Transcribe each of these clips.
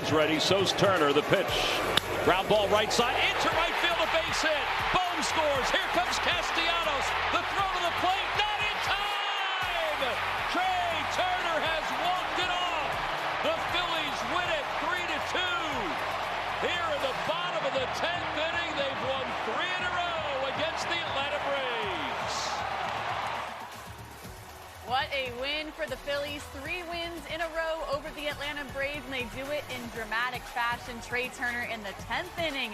Bone's ready. So's Turner. The pitch. Ground ball right side. Into right field. A base hit. Bone scores. Here comes Castellanos. The throw to the plate. Not in time. Trea Turner has walked it off. The Phillies win it 3-2. Here in the bottom of the 10th inning, they've won 3 in a row against the Atlanta Braves. What a win for the Phillies. 3 wins in a row over the Atlanta Braves, and they do it in dramatic fashion. Trea Turner in the 10th inning.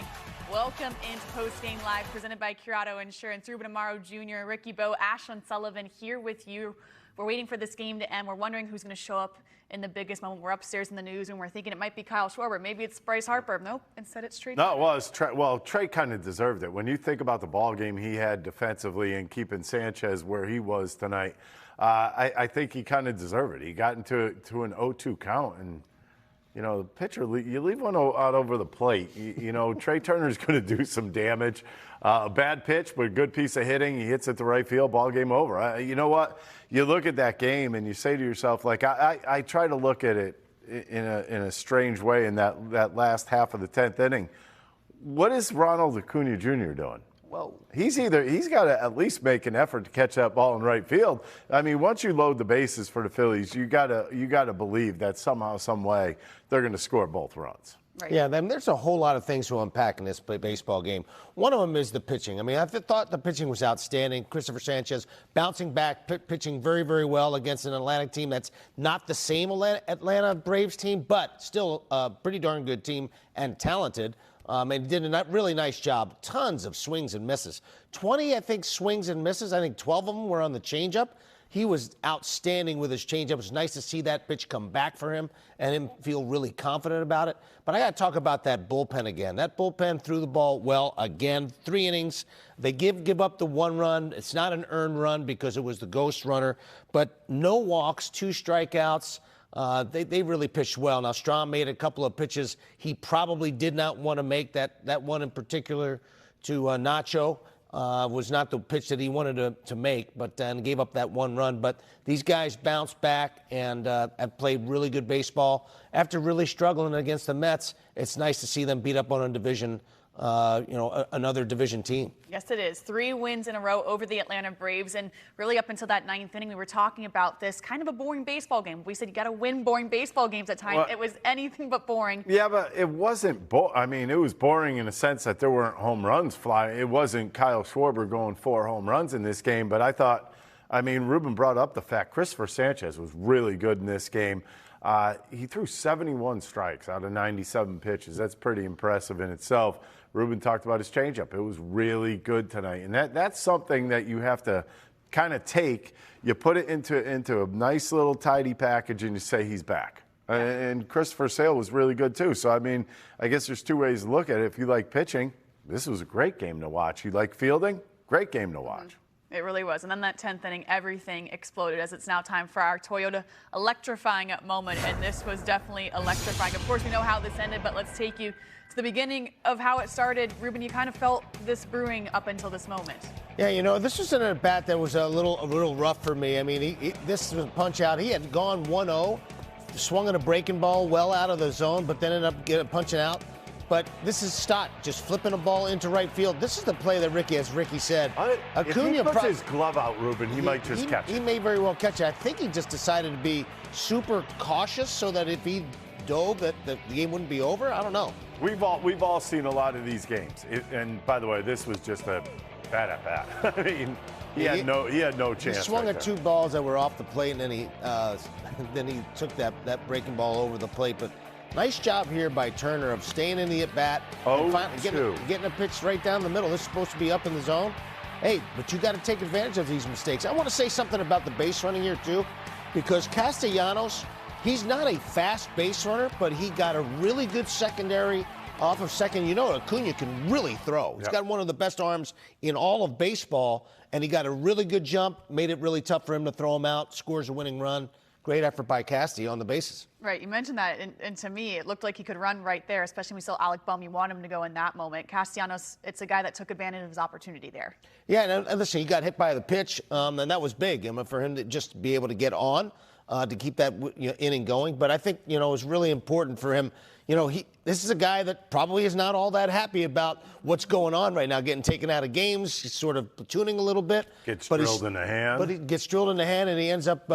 Welcome into Postgame Live, presented by Curado Insurance. Ruben Amaro Jr., Ricky Bo, Ashlyn Sullivan here with you. We're waiting for this game to end. We're wondering who's going to show up in the biggest moment. We're upstairs in the news, and we're thinking it might be Kyle Schwarber. Maybe it's Bryce Harper. Nope, instead it's Trea Turner. No, Trea kind of deserved it. When you think about the ball game he had defensively and keeping Sanchez where he was tonight, I think he kind of deserved it. He got into an 0-2 count, and you know, the pitcher, you leave one out over the plate. You know, Trea Turner's going to do some damage. A bad pitch, but a good piece of hitting. He hits it to right field, ball game over. You know what? You look at that game and you say to yourself, like, I try to look at it in a strange way in that last half of the 10th inning. What is Ronald Acuna Jr. doing? Well, he's got to at least make an effort to catch that ball in right field. I mean, once you load the bases for the Phillies, you gotta believe that somehow, some way, they're going to score both runs. Right. Yeah, there's a whole lot of things to unpack in this baseball game. One of them is the pitching. I mean, I thought the pitching was outstanding. Christopher Sanchez bouncing back, pitching very, very well against an Atlantic team that's not the same Atlanta Braves team, but still a pretty darn good team and talented. And did a really nice job. Tons of swings and misses. 20, I think, swings and misses. I think 12 of them were on the changeup. He was outstanding with his changeup. It was nice to see that pitch come back for him and him feel really confident about it. But I got to talk about that bullpen again. That bullpen threw the ball well again. 3 innings. They give up the 1 run. It's not an earned run because it was the ghost runner. But no walks, 2 strikeouts. They really pitched well. Now, Strahm made a couple of pitches he probably did not want to make. That one in particular to Nacho was not the pitch that he wanted to make, but then gave up that 1 run. But these guys bounced back and have played really good baseball. After really struggling against the Mets, it's nice to see them beat up on a division, another division team. Yes, it is. 3 wins in a row over the Atlanta Braves, and really up until that 9th inning, we were talking about this kind of a boring baseball game. We said you got to win boring baseball games at times. Well, it was anything but boring. Yeah, but it wasn't. I mean, it was boring in the sense that there weren't home runs flying. It wasn't Kyle Schwarber going 4 home runs in this game. But I thought, I mean, Ruben brought up the fact Christopher Sanchez was really good in this game. He threw 71 strikes out of 97 pitches. That's pretty impressive in itself. Ruben talked about his changeup. It was really good tonight. And that's something that you have to kind of take. You put it into a nice little tidy package and you say he's back. And Christopher Sale was really good too. So, I mean, I guess there's 2 ways to look at it. If you like pitching, this was a great game to watch. You like fielding? Great game to watch. It really was. And then that 10th inning, everything exploded as it's now time for our Toyota electrifying moment. And this was definitely electrifying. Of course, we know how this ended, but let's take you to the beginning of how it started. Ruben, you kind of felt this brewing up until this moment. Yeah, you know, this was an at-bat that was a little rough for me. I mean, this was a punch-out. He had gone 1-0, swung at a breaking ball well out of the zone, but then ended up punching out. But this is Stott just flipping a ball into right field. This is the play that as Ricky said, Acuna, if he puts his glove out, Ruben, he might just catch it. He may very well catch it. I think he just decided to be super cautious so that if he dove, that the game wouldn't be over. I don't know. We've all seen a lot of these games. And by the way, this was just a bad at bat. I mean, he had no chance. He swung at 2 balls that were off the plate, and then he took that breaking ball over the plate. But nice job here by Turner of staying in the at-bat and finally getting a pitch right down the middle. This is supposed to be up in the zone. Hey, but you got to take advantage of these mistakes. I want to say something about the base running here, too, because Castellanos, he's not a fast base runner, but he got a really good secondary off of second. You know, Acuna can really throw. He's got one of the best arms in all of baseball, and he got a really good jump, made it really tough for him to throw him out, scores a winning run. Great effort by Casti on the bases. Right, you mentioned that, and to me, it looked like he could run right there, especially when we saw Alec Bohm. You want him to go in that moment. Castellanos, it's a guy that took advantage of his opportunity there. Yeah, and listen, he got hit by the pitch, and that was big. I mean, for him to just be able to get on, to keep that inning going. But I think, it was really important for him. this is a guy that probably is not all that happy about what's going on right now, getting taken out of games. He's sort of platooning a little bit. Gets drilled in the hand. But he gets drilled in the hand, and he ends up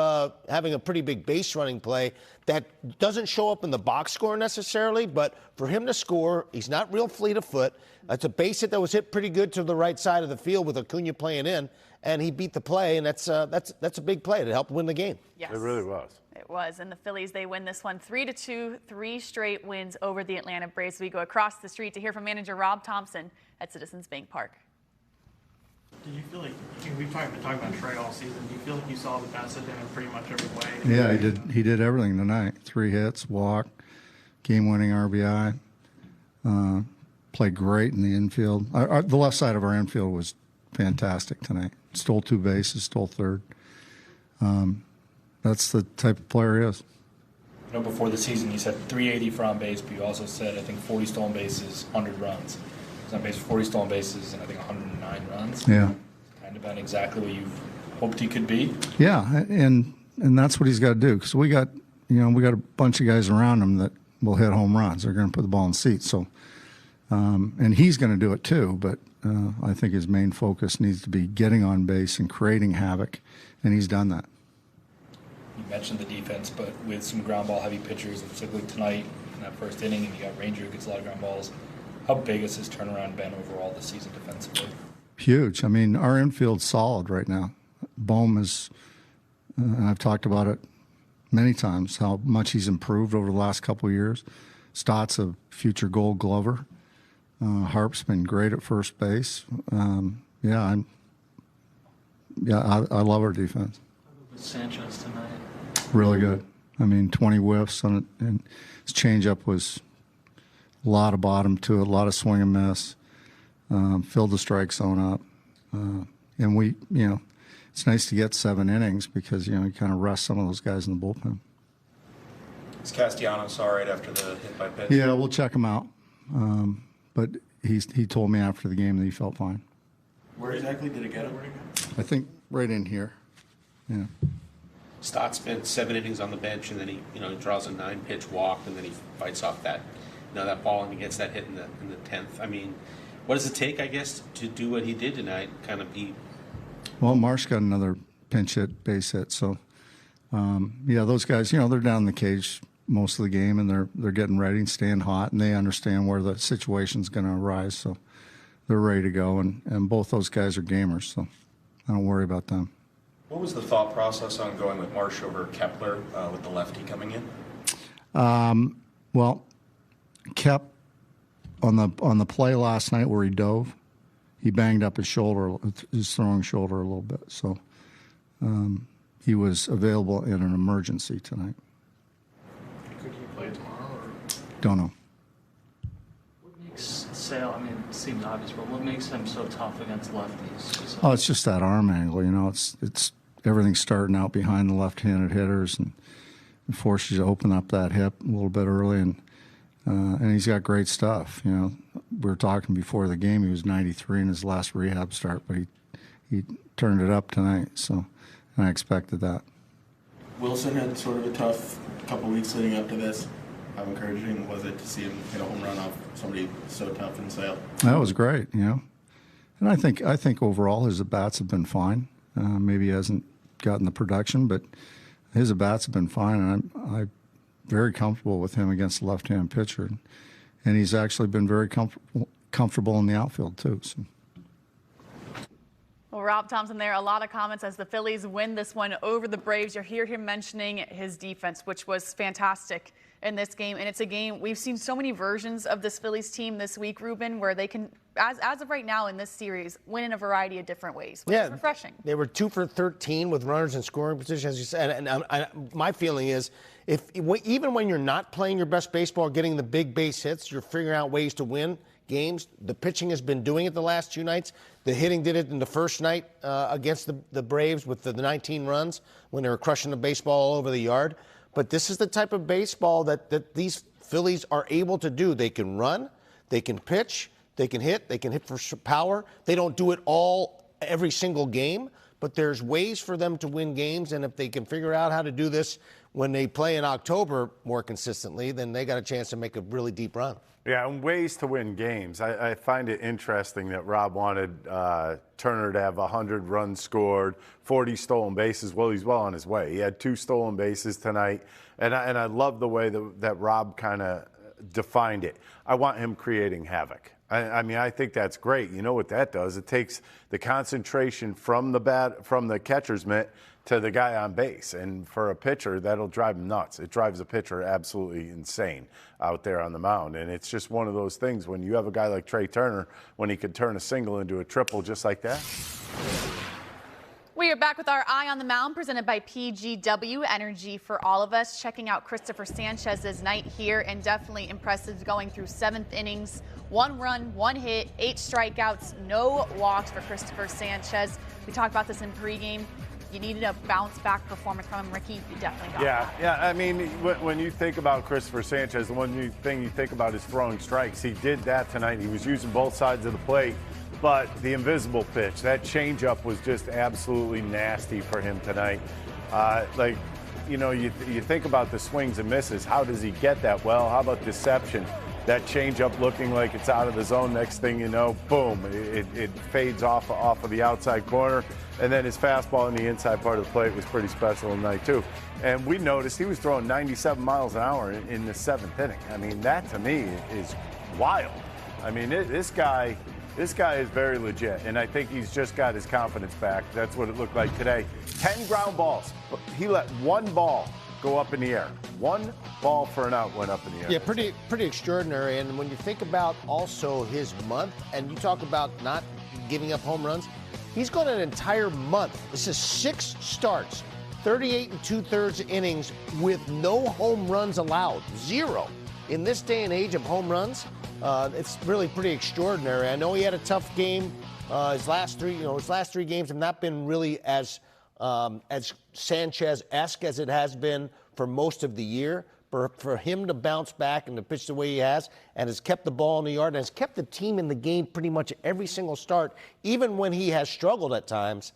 having a pretty big base running play that doesn't show up in the box score necessarily, but for him to score, he's not real fleet of foot. It's a base hit that was hit pretty good to the right side of the field with Acuna playing in, and he beat the play, and that's a big play to help win the game. Yes. It really was. It was. And the Phillies, they win this one 3-2, 3 straight wins over the Atlanta Braves. We go across the street to hear from manager Rob Thomson at Citizens Bank Park. Do you feel like, we've been talking about Trea all season, do you feel like you saw the best of him in pretty much every way? Yeah, he did everything tonight. 3 hits, walk, game-winning RBI. Played great in the infield. The left side of our infield was fantastic tonight. Stole 2 bases, stole third. That's the type of player he is. Before the season, you said 380 for on base, but you also said, I think, 40 stolen bases, 100 runs. He's on base for 40 stolen bases and I think 109 runs. Yeah. Kind of been exactly what you've hoped he could be. Yeah, and that's what he's got to do, because we got a bunch of guys around him that will hit home runs. They're going to put the ball in seats. So, and he's going to do it too. But I think his main focus needs to be getting on base and creating havoc, and he's done that. You mentioned the defense, but with some ground ball heavy pitchers, and particularly tonight in that first inning, and you got Ranger who gets a lot of ground balls. How big has his turnaround been overall this season defensively? Huge. I mean, our infield's solid right now. Bohm is, I've talked about it many times, how much he's improved over the last couple of years. Stott's a future Gold Glover. Harp's been great at first base. I love our defense. With Sanchez tonight. Really good. I mean, 20 whiffs on it, and his changeup was a lot of bottom to it, a lot of swing and miss. Filled the strike zone up, and we, it's nice to get 7 innings because you kind of rest some of those guys in the bullpen. Is Castellanos all right after the hit by pitch? Yeah, we'll check him out. But he told me after the game that he felt fine. Where exactly did it get him? I think right in here. Yeah. Stott spent 7 innings on the bench, and then he draws a 9-pitch walk, and then he fights off that that ball, and he gets that hit in the 10th. I mean, what does it take, I guess, to do what he did tonight? Kind of be. Well, Marsh got another pinch hit, base hit. So, those guys, they're down in the cage most of the game, and they're getting ready and staying hot, and they understand where the situation's going to arise. So, they're ready to go, and both those guys are gamers. So, I don't worry about them. What was the thought process on going with Marsh over Kepler with the lefty coming in? Well, Kep on the play last night where he dove, he banged up his throwing shoulder a little bit. So he was available in an emergency tonight. Could he play tomorrow? Or? Don't know. What makes Sale, it seems obvious, but what makes him so tough against lefties? Oh, it's just that arm angle. It's everything's starting out behind the left-handed hitters, and it forces you to open up that hip a little bit early, and he's got great stuff. We were talking before the game. He was 93 in his last rehab start, but he turned it up tonight. So, and I expected that. Wilson had sort of a tough couple weeks leading up to this. How encouraging was it to see him hit a home run off somebody so tough in Sale? That was great, and I think overall his at-bats have been fine. Maybe he hasn't gotten the production, but his at-bats have been fine, and I'm very comfortable with him against the left-hand pitcher, and he's actually been very comfortable in the outfield too. So. Well, Rob Thomson there, a lot of comments as the Phillies win this one over the Braves. You'll hear him mentioning his defense, which was fantastic in this game. And it's a game, we've seen so many versions of this Phillies team this week, Ruben, where they can, as of right now in this series, win in a variety of different ways, which is refreshing. They were 2 for 13 with runners in scoring position, as you said. And my feeling is, even when you're not playing your best baseball, getting the big base hits, you're figuring out ways to win games. The pitching has been doing it the last 2 nights. The hitting did it in the first night against the Braves with the 19 runs when they were crushing the baseball all over the yard. But this is the type of baseball that these Phillies are able to do. They can run, they can pitch, they can hit for power. They don't do it all every single game, but there's ways for them to win games, and if they can figure out how to do this when they play in October more consistently, then they got a chance to make a really deep run. Yeah, and ways to win games. I find it interesting that Rob wanted Turner to have 100 runs scored, 40 stolen bases. Well, he's well on his way. He had 2 stolen bases tonight, and I love the way that Rob kind of defined it. I want him creating havoc. I mean, I think that's great. You know what that does? It takes the concentration from the catcher's mitt to the guy on base. And for a pitcher, that'll drive him nuts. It drives a pitcher absolutely insane out there on the mound. And it's just one of those things when you have a guy like Trea Turner, when he could turn a single into a triple just like that. We are back with our Eye on the Mound, presented by PGW, energy for all of us. Checking out Christopher Sanchez's night here, and definitely impressive going through 7th innings. 1 run, 1 hit, 8 strikeouts, no walks for Christopher Sanchez. We talked about this in pregame. You needed a bounce-back performance from him, Ricky. You definitely got that. Yeah. I mean, when you think about Christopher Sanchez, the one thing you think about is throwing strikes. He did that tonight. He was using both sides of the plate. But the invisible pitch, that changeup was just absolutely nasty for him tonight. You think about the swings and misses. How does he get that? Well, how about deception? That changeup looking like it's out of the zone. Next thing you know, boom, it fades off of the outside corner. And then his fastball in the inside part of the plate was pretty special tonight, too. And we noticed he was throwing 97 miles an hour in the 7th inning. I mean, that to me is wild. I mean, this guy is very legit, and I think he's just got his confidence back. That's what it looked like today. 10 ground balls. He let 1 ball go up in the air. 1 ball for an out went up in the air. Yeah, pretty extraordinary. And when you think about also his month, and you talk about not giving up home runs, he's gone an entire month. This is 6 starts, 38 2/3 innings with no home runs allowed. 0. In this day and age of home runs, it's really pretty extraordinary. I know he had a tough game. His last 3 games have not been really as Sanchez-esque as it has been for most of the year. For him to bounce back and to pitch the way he has, and has kept the ball in the yard, and has kept the team in the game pretty much every single start, even when he has struggled at times,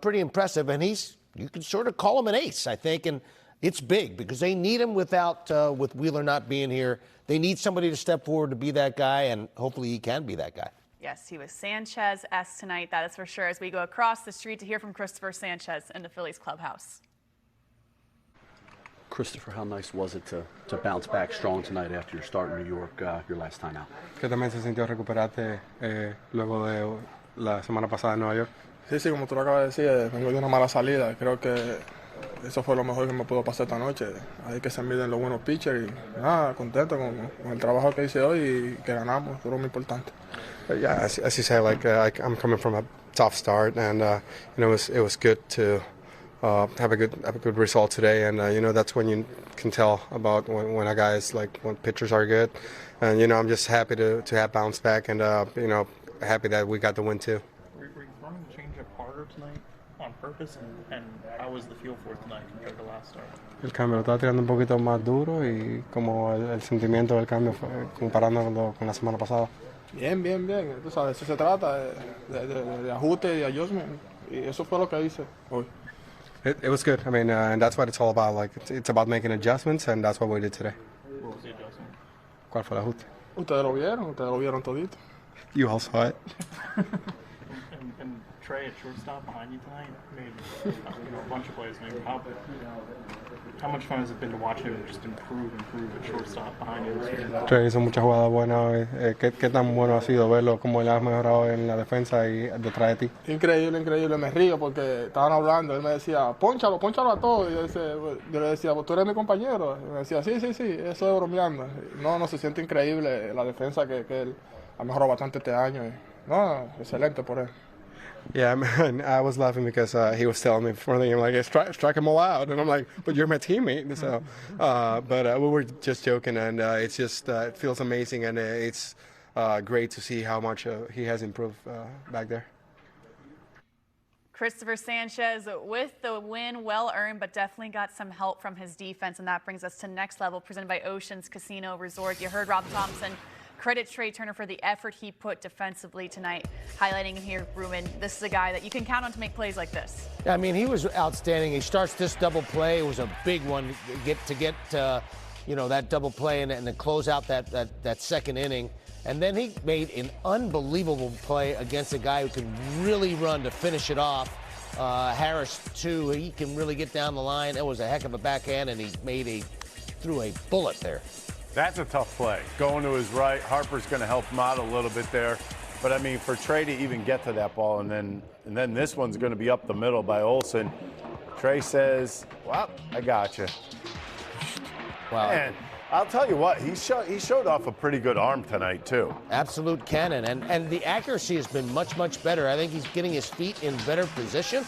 pretty impressive. And you can sort of call him an ace, I think, and it's big because they need him with Wheeler not being here. They need somebody to step forward to be that guy, and hopefully he can be that guy. Yes, he was Sanchez-esque tonight, that is for sure, as we go across the street to hear from Christopher Sanchez in the Phillies clubhouse. Christopher, how nice was it to bounce back strong tonight after your start in New York, your last time out? ¿Qué también se sintió recuperarte luego de la semana pasada en Nueva York? Sí, como tú lo acabas de decir, vengo de una mala salida. Creo que eso fue lo mejor que me pudo pasar esta noche. Hay que se miden los buenos pitchers y nada, contento con el trabajo que hice hoy y que ganamos, fue lo muy importante. Yeah, as you say, I'm coming from a tough start, and it was good to have a good result today, and that's when you can tell about when a guy is when pitchers are good, and I'm just happy to have bounced back, and happy that we got the win too. Were you running the changeup harder tonight on purpose, and how was the feel for it tonight compared to last start? El cambio lo estaba tirando un poquito más duro y como el sentimiento del cambio fue comparándolo con la semana pasada. Bien. Tú sabes, eso se trata de ajuste y adjustment, y eso fue lo que hice hoy. It was good. I mean, and that's what it's all about. It's about making adjustments, and that's what we did today. What was the adjustment? ¿Cuál fue el ajuste? Ustedes lo vieron todito. You all saw it. and Trea at shortstop behind you tonight made a bunch of plays. Maybe how much fun has it been to watch him just improve at shortstop behind you? Trea hizo muchas jugadas buenas hoy. ¿Qué tan bueno ha sido verlo, cómo él ha mejorado en la defensa y detrás de ti? Increíble. Me río porque estaban hablando. Él me decía, pónchalo a todos. Y yo le decía, pues tú eres mi compañero. Y me decía, sí, eso es bromeando. No, se siente increíble la defensa que él ha mejorado bastante este año. No, excelente por él. Yeah, man, I was laughing because he was telling me before the game, strike them all out. And I'm like, but you're my teammate. So, but we were just joking, and it's just, it feels amazing, and it's great to see how much he has improved back there. Christopher Sanchez with the win, well earned, but definitely got some help from his defense, and that brings us to Next Level, presented by Oceans Casino Resort. You heard Rob Thomson credit Trea Turner for the effort he put defensively tonight, highlighting here, Ruben, this is a guy that you can count on to make plays like this. I mean, he was outstanding. He starts this double play. It was a big one to get that double play and then close out that second inning. And then he made an unbelievable play against a guy who can really run to finish it off. Harris, too, he can really get down the line. It was a heck of a backhand, and he threw a bullet there. That's a tough play. Going to his right, Harper's going to help him out a little bit there. But, I mean, for Trea to even get to that ball, and then this one's going to be up the middle by Olsen. Trea says, well, I got you. Wow. And I'll tell you what, he showed off a pretty good arm tonight, too. Absolute cannon. And the accuracy has been much, much better. I think he's getting his feet in better position.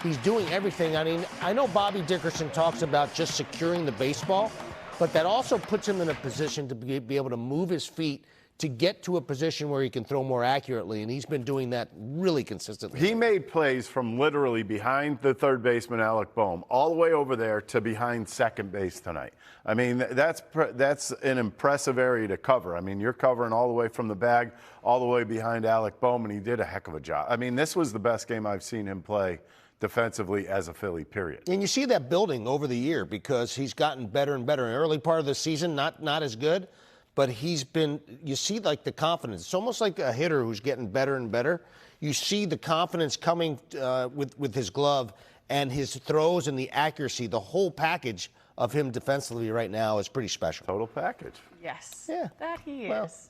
He's doing everything. I mean, I know Bobby Dickerson talks about just securing the baseball, but that also puts him in a position to be able to move his feet to get to a position where he can throw more accurately, and he's been doing that really consistently. He made plays from literally behind the third baseman, Alec Boehm, all the way over there to behind second base tonight. I mean, that's an impressive area to cover. I mean, you're covering all the way from the bag, all the way behind Alec Boehm, and he did a heck of a job. I mean, this was the best game I've seen him play defensively as a Philly, period. And you see that building over the year because he's gotten better and better. In the early part of the season, not as good. But you see like the confidence. It's almost like a hitter who's getting better and better. You see the confidence coming with his glove and his throws and the accuracy. The whole package of him defensively right now is pretty special. Total package. Yes. Yeah. That he Well, is.